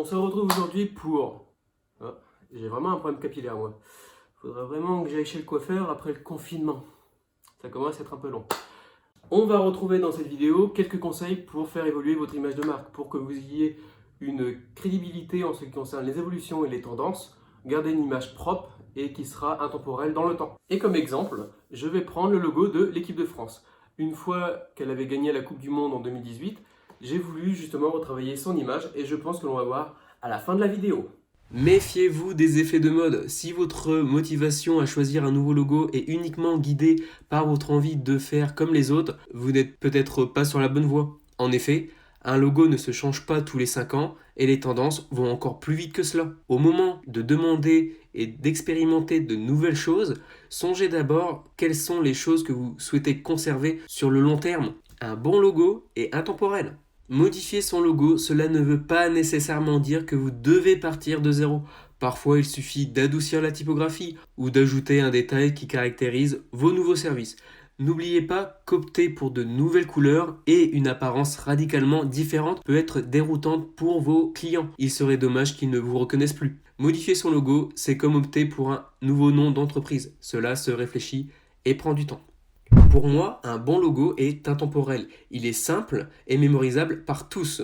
On se retrouve aujourd'hui pour... Ah, j'ai vraiment un problème capillaire, moi. Faudrait vraiment que j'aille chez le coiffeur après le confinement. Ça commence à être un peu long. On va retrouver dans cette vidéo quelques conseils pour faire évoluer votre image de marque, pour que vous ayez une crédibilité en ce qui concerne les évolutions et les tendances, garder une image propre et qui sera intemporelle dans le temps. Et comme exemple, je vais prendre le logo de l'équipe de France. Une fois qu'elle avait gagné la Coupe du Monde en 2018, j'ai voulu justement retravailler son image et je pense que l'on va voir à la fin de la vidéo. Méfiez-vous des effets de mode. Si votre motivation à choisir un nouveau logo est uniquement guidée par votre envie de faire comme les autres, vous n'êtes peut-être pas sur la bonne voie. En effet, un logo ne se change pas tous les 5 ans et les tendances vont encore plus vite que cela. Au moment de demander et d'expérimenter de nouvelles choses, songez d'abord quelles sont les choses que vous souhaitez conserver sur le long terme. Un bon logo est intemporel. Modifier son logo, cela ne veut pas nécessairement dire que vous devez partir de zéro. Parfois, il suffit d'adoucir la typographie ou d'ajouter un détail qui caractérise vos nouveaux services. N'oubliez pas qu'opter pour de nouvelles couleurs et une apparence radicalement différente peut être déroutante pour vos clients. Il serait dommage qu'ils ne vous reconnaissent plus. Modifier son logo, c'est comme opter pour un nouveau nom d'entreprise. Cela se réfléchit et prend du temps. Pour moi, un bon logo est intemporel. Il est simple et mémorisable par tous.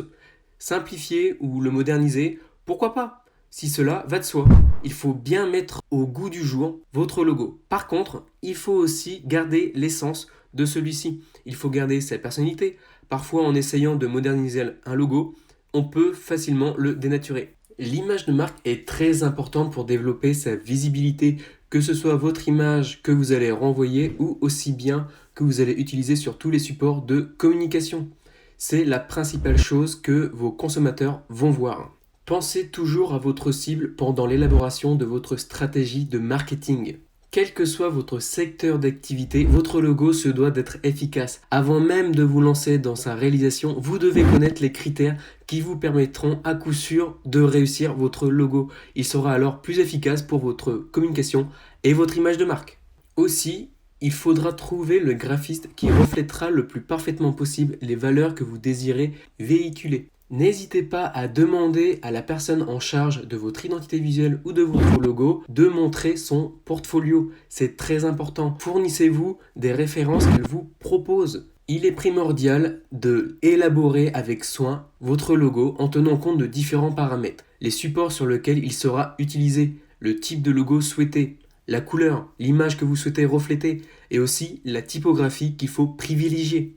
Simplifier ou le moderniser, pourquoi pas? Si cela va de soi. Il faut bien mettre au goût du jour votre logo. Par contre, il faut aussi garder l'essence de celui-ci. Il faut garder sa personnalité. Parfois, en essayant de moderniser un logo, on peut facilement le dénaturer. L'image de marque est très importante pour développer sa visibilité, que ce soit votre image que vous allez renvoyer ou aussi bien que vous allez utiliser sur tous les supports de communication. C'est la principale chose que vos consommateurs vont voir. Pensez toujours à votre cible pendant l'élaboration de votre stratégie de marketing. Quel que soit votre secteur d'activité, votre logo se doit d'être efficace. Avant même de vous lancer dans sa réalisation, vous devez connaître les critères qui vous permettront à coup sûr de réussir votre logo. Il sera alors plus efficace pour votre communication et votre image de marque. Aussi, il faudra trouver le graphiste qui reflètera le plus parfaitement possible les valeurs que vous désirez véhiculer. N'hésitez pas à demander à la personne en charge de votre identité visuelle ou de votre logo de montrer son portfolio. C'est très important. Fournissez-vous des références qu'elle vous propose. Il est primordial de élaborer avec soin votre logo en tenant compte de différents paramètres. Les supports sur lesquels il sera utilisé, le type de logo souhaité, la couleur, l'image que vous souhaitez refléter et aussi la typographie qu'il faut privilégier.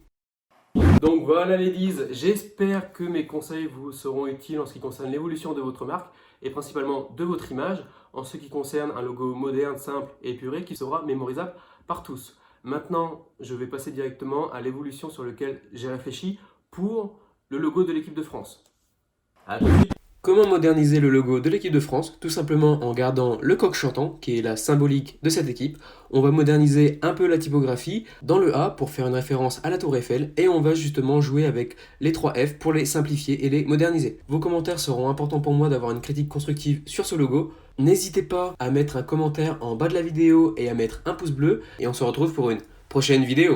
Donc voilà ladies, j'espère que mes conseils vous seront utiles en ce qui concerne l'évolution de votre marque et principalement de votre image, en ce qui concerne un logo moderne, simple et épuré qui sera mémorisable par tous. Maintenant, je vais passer directement à l'évolution sur laquelle j'ai réfléchi pour le logo de l'équipe de France. À tout de suite. Comment moderniser le logo de l'équipe de France? Tout simplement en gardant le coq chantant, qui est la symbolique de cette équipe. On va moderniser un peu la typographie dans le A pour faire une référence à la tour Eiffel et on va justement jouer avec les 3 F pour les simplifier et les moderniser. Vos commentaires seront importants pour moi d'avoir une critique constructive sur ce logo. N'hésitez pas à mettre un commentaire en bas de la vidéo et à mettre un pouce bleu et on se retrouve pour une prochaine vidéo.